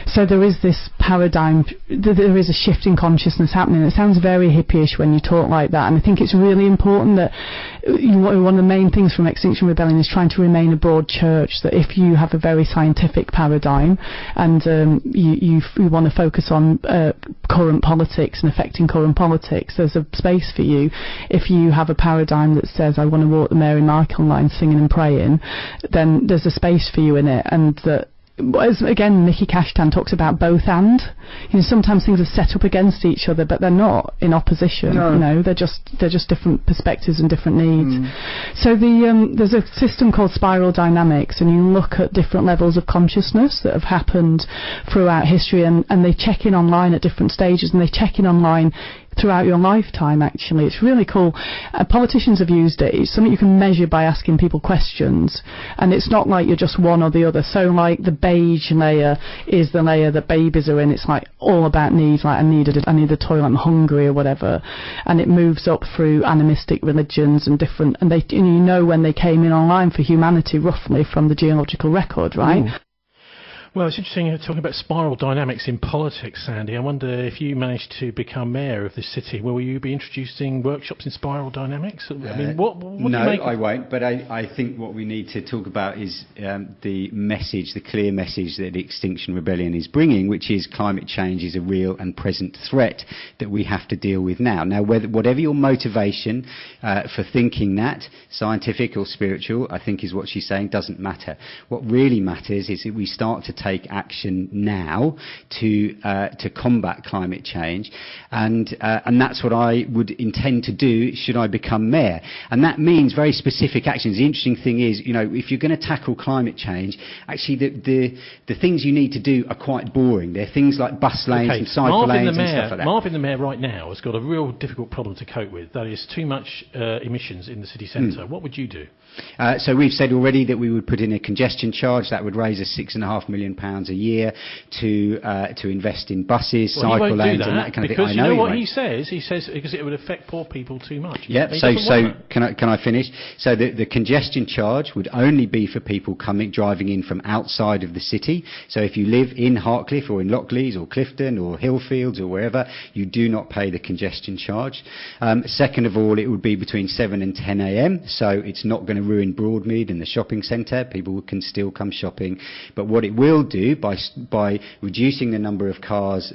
So there is this paradigm, there is a shift in consciousness happening. It sounds very hippie-ish when you talk like that, and I think it's really important that one of the main things from Extinction Rebellion is trying to remain a broad church, that if you have a very scientific paradigm and you want to focus on current politics and affecting current politics, there's a space for you. If you have a paradigm that says I want to walk the Mary Michael line singing and praying, then there's a space for you in it. And that, as again Nikki Kashtan talks about, both and, sometimes things are set up against each other, but they're not in opposition. They're just different perspectives and different needs. So there's a system called spiral dynamics, and you look at different levels of consciousness that have happened throughout history, and they check in online at different stages, and they check in online throughout your lifetime. Actually, it's really cool. Politicians have used it. It's something you can measure by asking people questions, and it's not like you're just one or the other. So like the beige layer is the layer that babies are in. It's like all about needs, like I need a toilet, I'm hungry or whatever, and it moves up through animistic religions and different, and when they came in online for humanity roughly from the geological record, right? Well, it's interesting talking about spiral dynamics in politics, Sandy. I wonder if you managed to become mayor of this city, will you be introducing workshops in spiral dynamics? I mean, what do you make? No, I won't. But I think what we need to talk about is the message, the clear message that Extinction Rebellion is bringing, which is climate change is a real and present threat that we have to deal with now. Now, whatever your motivation for thinking that, scientific or spiritual, I think is what she's saying, doesn't matter. What really matters is that we start to take action now to combat climate change, and that's what I would intend to do should I become mayor. And that means very specific actions. The interesting thing is, if you're going to tackle climate change, actually the things you need to do are quite boring. They're things like bus lanes and cycle lanes and stuff like that. Marvin the Mayor right now has got a real difficult problem to cope with. That is too much emissions in the city centre. What would you do? So we've said already that we would put in a congestion charge that would raise us £6.5 million a year to invest in buses, cycle lanes, and that kind of thing. Because you know what he says? He says because it would affect poor people too much. Yeah. So can I finish? So the congestion charge would only be for people driving in from outside of the city. So if you live in Hartcliffe or in Lockleys or Clifton or Hillfields or wherever, you do not pay the congestion charge. Second of all, it would be between 7 and 10 a.m. So it's not going to ruin Broadmead and the shopping centre. People can still come shopping. But what it will do, by reducing the number of cars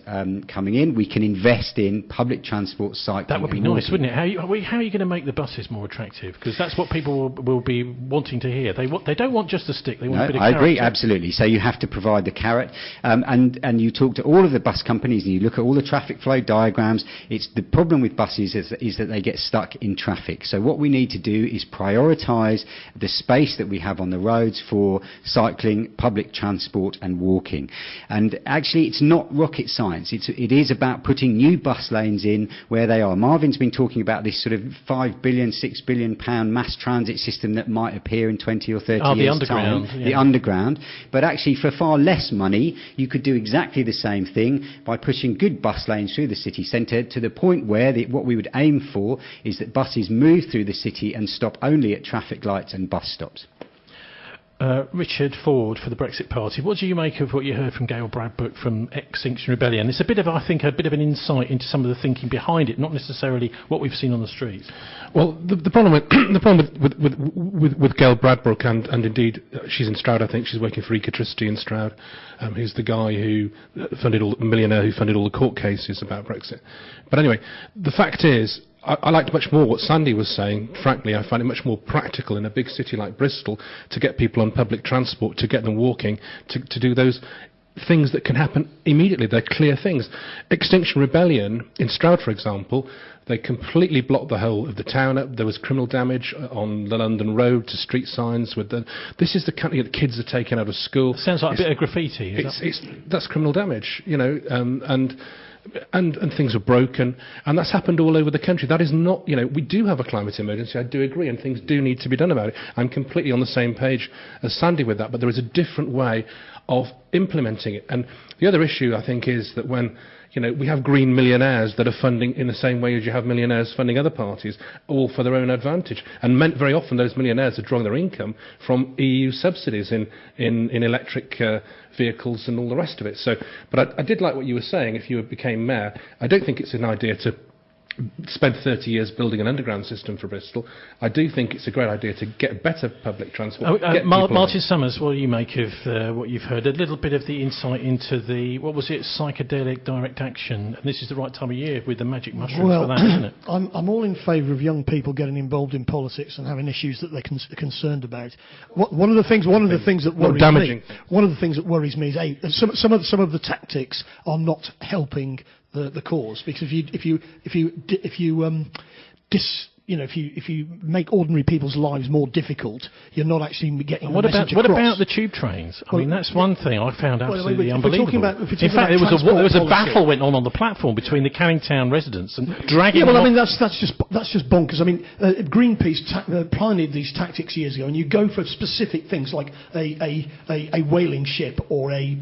coming in, we can invest in public transport, cycling. That would be nice, wouldn't it? How are you going to make the buses more attractive? Because that's what people will be wanting to hear. They don't want just a stick. They want a bit of carrot. I agree, absolutely. So you have to provide the carrot. And you talk to all of the bus companies and you look at all the traffic flow diagrams. It's the problem with buses is that they get stuck in traffic. So what we need to do is prioritise the space that we have on the roads for cycling, public transport and walking. And actually it's not rocket science. It is about putting new bus lanes in where they are. Marvin's been talking about this sort of £5 billion, £6 billion mass transit system that might appear in 20 or 30 years' the underground, time. Yeah. The underground. But actually for far less money you could do exactly the same thing by pushing good bus lanes through the city centre to the point where what we would aim for is that buses move through the city and stop only at traffic lights and bus stops. Richard Ford for the Brexit Party. What do you make of what you heard from Gail Bradbrook from Extinction Rebellion? It's a bit of an insight into some of the thinking behind it, not necessarily what we've seen on the streets. Well, the problem with Gail Bradbrook and indeed she's in Stroud. I think she's working for Ecotricity in Stroud, who's the guy who millionaire who funded all the court cases about Brexit. But anyway, the fact is, I liked much more what Sandy was saying. Frankly, I find it much more practical in a big city like Bristol to get people on public transport, to get them walking, to do those things that can happen immediately. They're clear things. Extinction Rebellion in Stroud, for example, they completely blocked the whole of the town up. There was criminal damage on the London Road to street signs. This is the kind of kids are taken out of school. Sounds like a bit of graffiti. That's criminal damage, and things are broken, and that's happened all over the country. That is not, we do have a climate emergency, I do agree, and things do need to be done about it. I'm completely on the same page as Sandy with that, but there is a different way of implementing it. And the other issue, I think, is that when we have green millionaires that are funding in the same way as you have millionaires funding other parties, all for their own advantage. And very often those millionaires are drawing their income from EU subsidies in electric vehicles and all the rest of it. But I did like what you were saying. If you became mayor, I don't think it's an idea to spend 30 years building an underground system for Bristol. I do think it's a great idea to get better public transport. Martin Summers, what do you make of what you've heard? A little bit of the insight into the, psychedelic direct action. And this is the right time of year with the magic mushrooms for that, isn't it? I'm all in favour of young people getting involved in politics and having issues that they're concerned about. One of the things that worries me is some of the tactics are not helping the cause, because if you make ordinary people's lives more difficult, you're not actually getting the message across. What about the tube trains? I mean, that's one thing I found absolutely unbelievable. In fact, there was a battle went on the platform between the Canning Town residents and dragging. Yeah, well, I mean that's just bonkers. I mean, Greenpeace pioneered these tactics years ago, and you go for specific things like a whaling ship or a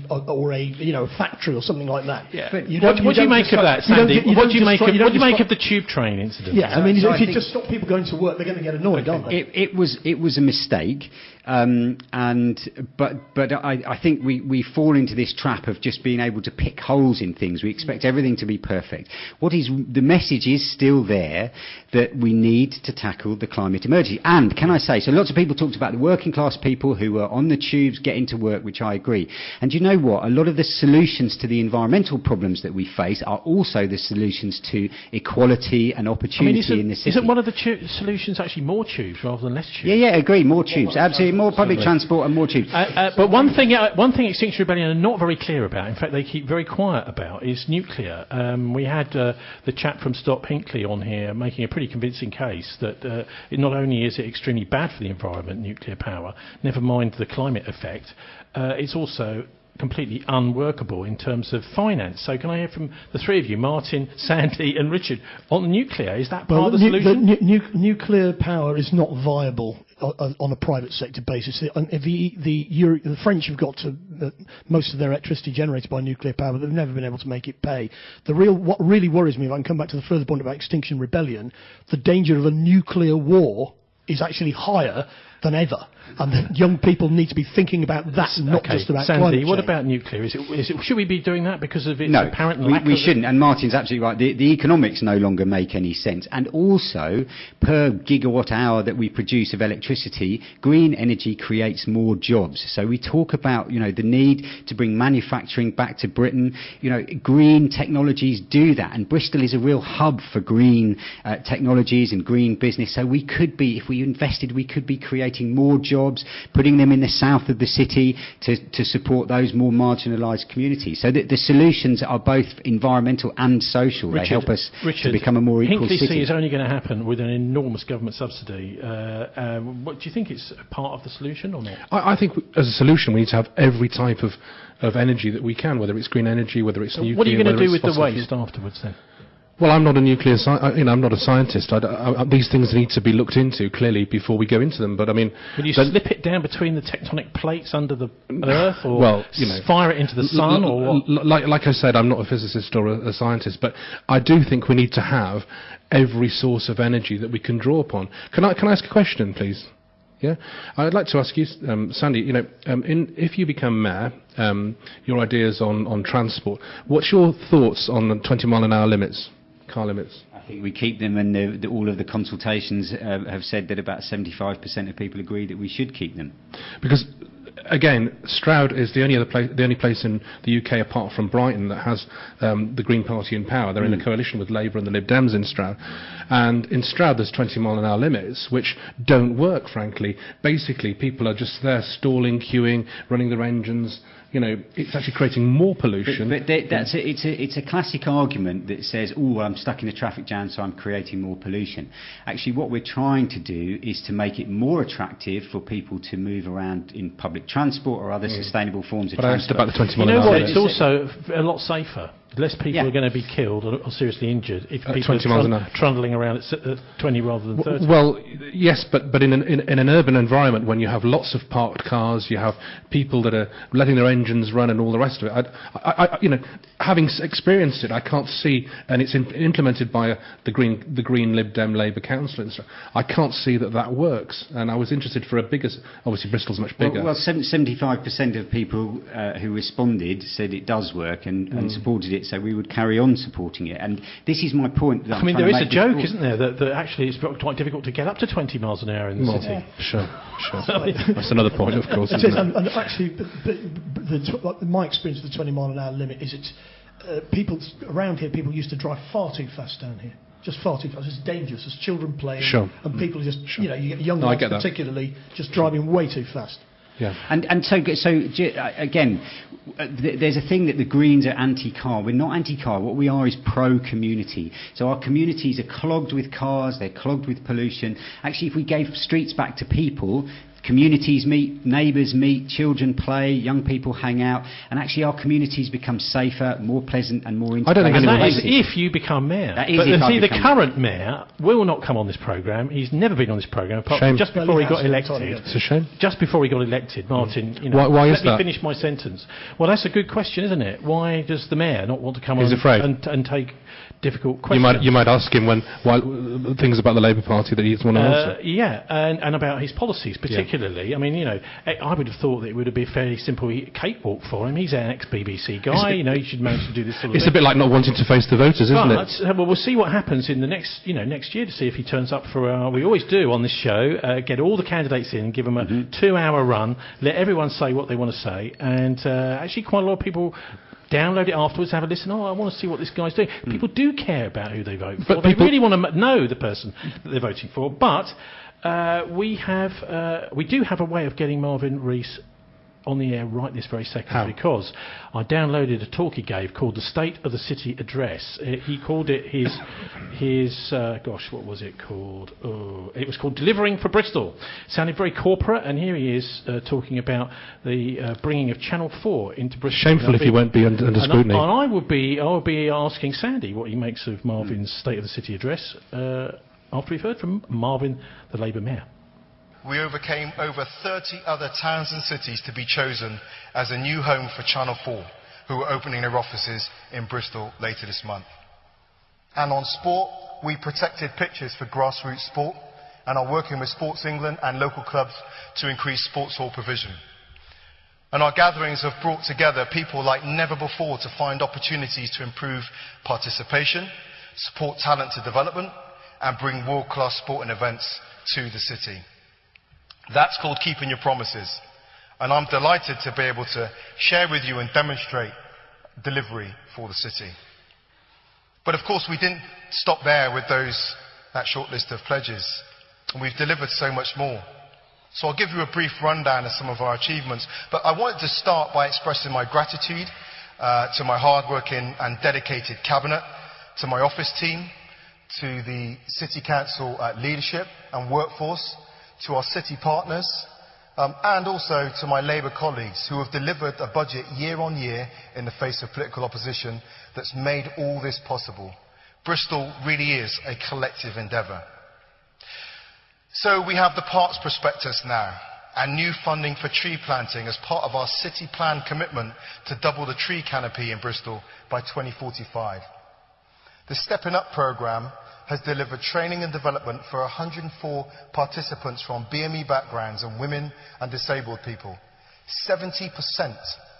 factory or something like that. Yeah. What do you make of that, Sandy? What do you make of the tube train incident? Yeah, I mean, if you just stop people going to work, they're going to get annoyed, aren't they? It was a mistake, but I think we fall into this trap of just being able to pick holes in things. We expect everything to be perfect. The message is still there that we need to tackle the climate emergency. And can I say, so lots of people talked about the working class people who are on the tubes getting to work, which I agree. And you know what? A lot of the solutions to the environmental problems that we face are also the solutions to equality and opportunity in the city. Isn't one of the solutions actually more tubes rather than less tubes? Yeah, agree. More tubes. Absolutely more public transport and more tubes. But one thing Extinction Rebellion are not very clear about, in fact they keep very quiet about, is nuclear. We had the chap from Stop Hinckley on here making a pretty convincing case that not only is it extremely bad for the environment, nuclear power, never mind the climate effect, it's also completely unworkable in terms of finance. So can I hear from the three of you, Martin, Sandy and Richard, on nuclear? Is that part of the solution? Nuclear power is not viable on a private sector basis. The French have got to most of their electricity generated by nuclear power, but they've never been able to make it pay. What really worries me, if I can come back to the further point about Extinction Rebellion, the danger of a nuclear war is actually higher than ever, and that young people need to be thinking about that, not just about Sandy, climate change. what about nuclear? Should we be doing that because of its no, apparent lack we shouldn't, and Martin's absolutely right. The economics no longer make any sense, and also per gigawatt hour that we produce of electricity, green energy creates more jobs. So we talk about the need to bring manufacturing back to Britain. Green technologies do that, and Bristol is a real hub for green technologies and green business. So we could be, if we invested, we could be creating more jobs, putting them in the south of the city to support those more marginalised communities. So the solutions are both environmental and social. They help us to become a more equal Hinkley city. C is only going to happen with an enormous government subsidy. What do you think it's part of the solution or not? I think as a solution we need to have every type of energy that we can, whether it's green energy, whether it's nuclear. What are you going to do with the fossil waste afterwards then? Well, I'm not a nuclear I'm not a scientist. These things need to be looked into clearly before we go into them. But I mean, will you slip it down between the tectonic plates under the Earth, or fire it into the sun, or what? Like I said, I'm not a physicist or a scientist, but I do think we need to have every source of energy that we can draw upon. Can I ask a question, please? Yeah, I'd like to ask you, Sandy. If you become mayor, your ideas on transport. What's your thoughts on the 20-mile-an-hour limits? Car limits? I think we keep them, and all of the consultations have said that about 75% of people agree that we should keep them. Because, again, Stroud is the only place in the UK apart from Brighton that has the Green Party in power. They're in a coalition with Labour and the Lib Dems in Stroud. And in Stroud there's 20-mile-an-hour limits, which don't work, frankly. Basically, people are just there stalling, queuing, running their engines. It's actually creating more pollution. But it's a classic argument that says, I'm stuck in a traffic jam, so I'm creating more pollution. Actually, what we're trying to do is to make it more attractive for people to move around in public transport or other sustainable forms of transport. But I asked about the 20-mile-an-hour limits. It's also a lot safer. Less people are going to be killed or seriously injured if people are trundling around at 20 rather than 30. Well, yes, but in an urban environment, when you have lots of parked cars, you have people that are letting their engines run and all the rest of it. Having experienced it, I can't see, and it's implemented by the Green Lib Dem Labour Council and stuff. I can't see that works. And I was interested for a bigger. Obviously, Bristol's much bigger. Well, 75% of people who responded said it does work and supported it. So we would carry on supporting it, and this is my point. I mean, there is a joke, isn't there, that actually it's quite difficult to get up to 20 miles an hour in the city. Sure. That's another point, of course. Isn't it? And actually, my experience of the 20-mile-an-hour limit is people around here. People used to drive far too fast down here. Just far too fast. It's dangerous. There's children playing, and people are just, you get young ones particularly just driving way too fast. Yeah. And so again, there's a thing that the Greens are anti-car. We're not anti-car. What we are is pro-community. So our communities are clogged with cars. They're clogged with pollution. Actually, if we gave streets back to people, communities meet, neighbours meet, children play, young people hang out, and actually our communities become safer, more pleasant and more integrated. And that is if you become mayor. That is but if the current mayor will not come on this programme. He's never been on this programme, apart from just before he got elected. It's a shame. Just before he got elected, Martin, why is let me finish my sentence. Well, that's a good question, isn't it? Why does the mayor not want to come on and take difficult questions? You might ask him things about the Labour Party that he doesn't want to answer. Yeah, and about his policies particularly. I mean, I would have thought that it would be a fairly simple cakewalk for him. He's an ex-BBC guy. He should manage to do this sort of It's thing. a bit like not wanting to face the voters, isn't it? Well, we'll see what happens in the next year to see if he turns up for we always do on this show, get all the candidates in, give them a 2-hour run, let everyone say what they want to say, and actually quite a lot of people download it afterwards, have a listen. I want to see what this guy's doing. People do care about who they vote for. They really want to know the person that they're voting for, but We do have a way of getting Marvin Rees on the air right this very second. How? Because I downloaded a talk he gave called the State of the City Address. He called it what was it called? Oh, it was called Delivering for Bristol. Sounded very corporate, and here he is talking about the bringing of Channel 4 into Bristol. Shameful if he won't be under scrutiny. And I would be asking Sandy what he makes of Marvin's State of the City Address after we've heard from Marvin, the Labour Mayor. We overcame over 30 other towns and cities to be chosen as a new home for Channel 4, who are opening their offices in Bristol later this month. And on sport, we protected pitches for grassroots sport and are working with Sports England and local clubs to increase sports hall provision. And our gatherings have brought together people like never before to find opportunities to improve participation, support talent to development, and bring world-class sport and events to the city. That's called keeping your promises, and I'm delighted to be able to share with you and demonstrate delivery for the city. But of course we didn't stop there with that short list of pledges, and we've delivered so much more. So I'll give you a brief rundown of some of our achievements, but I wanted to start by expressing my gratitude to my hard-working and dedicated cabinet, to my office team, to the City Council leadership and workforce, to our city partners, and also to my Labour colleagues who have delivered a budget year on year in the face of political opposition that's made all this possible. Bristol really is a collective endeavour. So we have the Parks Prospectus now, and new funding for tree planting as part of our city plan commitment to double the tree canopy in Bristol by 2045. The Stepping Up programme has delivered training and development for 104 participants from BME backgrounds and women and disabled people. 70%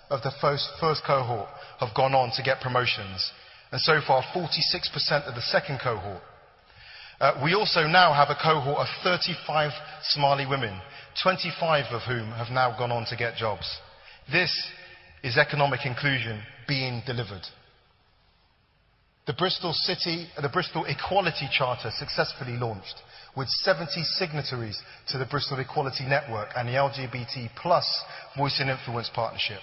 of the first cohort have gone on to get promotions, and so far 46% of the second cohort. We also now have a cohort of 35 Somali women, 25 of whom have now gone on to get jobs. This is economic inclusion being delivered. The Bristol Equality Charter successfully launched, with 70 signatories to the Bristol Equality Network and the LGBT+ Voice and Influence Partnership.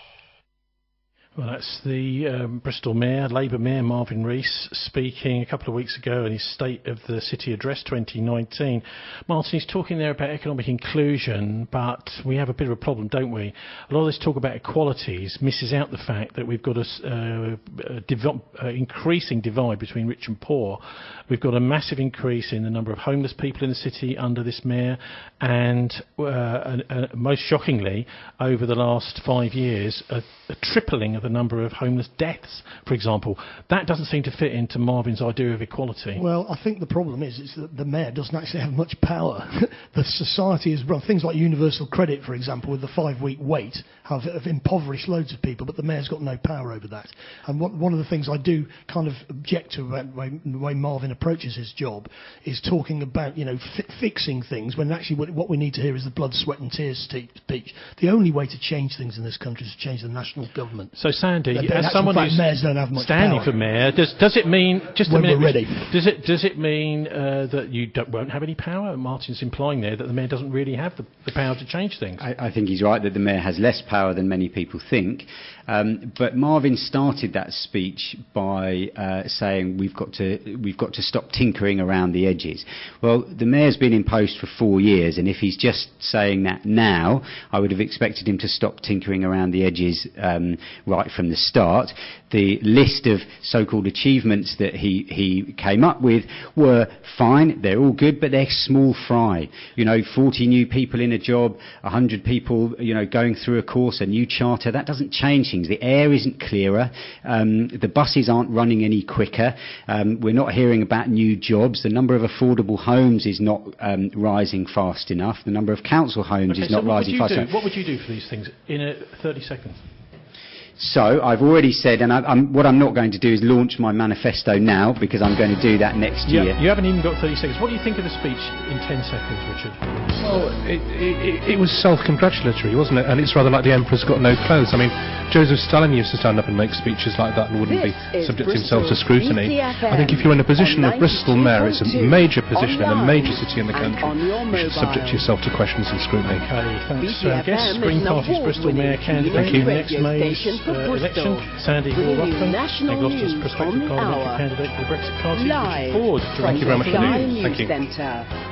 Well, that's the Bristol Mayor, Labour Mayor Marvin Rees, speaking a couple of weeks ago in his State of the City Address 2019. Martin, he's talking there about economic inclusion, but we have a bit of a problem, don't we? A lot of this talk about equalities misses out the fact that we've got an increasing divide between rich and poor. We've got a massive increase in the number of homeless people in the city under this mayor, and most shockingly, over the last 5 years, a tripling of the number of homeless deaths, for example. That doesn't seem to fit into Marvin's idea of equality. Well, I think the problem is that the mayor doesn't actually have much power. The society has run things like universal credit, for example, with the 5-week wait, have impoverished loads of people, but the mayor's got no power over that. And one of the things I do kind of object to about the way Marvin approaches his job is talking about, fixing things, when actually what we need to hear is the blood, sweat and tears speech. The only way to change things in this country is to change the national government. So Sandy, as someone who's standing for mayor, does it mean just when a minute? We're ready. Does it mean that you won't have any power? Martin's implying there that the mayor doesn't really have the power to change things. I think he's right that the mayor has less power than many people think. But Marvin started that speech by saying we've got to stop tinkering around the edges. Well, the mayor's been in post for 4 years, and if he's just saying that now, I would have expected him to stop tinkering around the edges right from the start. The list of so-called achievements that he came up with were fine, they're all good, but they're small fry. 40 new people in a job, 100 people, going through a course, a new charter, that doesn't change things. The air isn't clearer, the buses aren't running any quicker, we're not hearing about new jobs, the number of affordable homes is not rising fast enough, the number of council homes is not rising fast enough. What would you do for these things in 30 seconds? So I've already said, and what I'm not going to do is launch my manifesto now, because I'm going to do that next year. You haven't even got 30 seconds. What do you think of the speech in 10 seconds, Richard? Well, it was self-congratulatory, wasn't it? And it's rather like the emperor's got no clothes. I mean, Joseph Stalin used to stand up and make speeches like that and wouldn't be subject himself to scrutiny. I think if you're in a position of Bristol Mayor, it's a major position in a major city in the country, you should subject yourself to questions and scrutiny. Okay, thanks. Guest Green Party's Bristol Mayor candidate in next May's election, Sandy Hore-Ruthven, and Gloucester's prospective parliamentary candidate for the Brexit Party, Richard Ford. Thank you very much indeed. Thank you.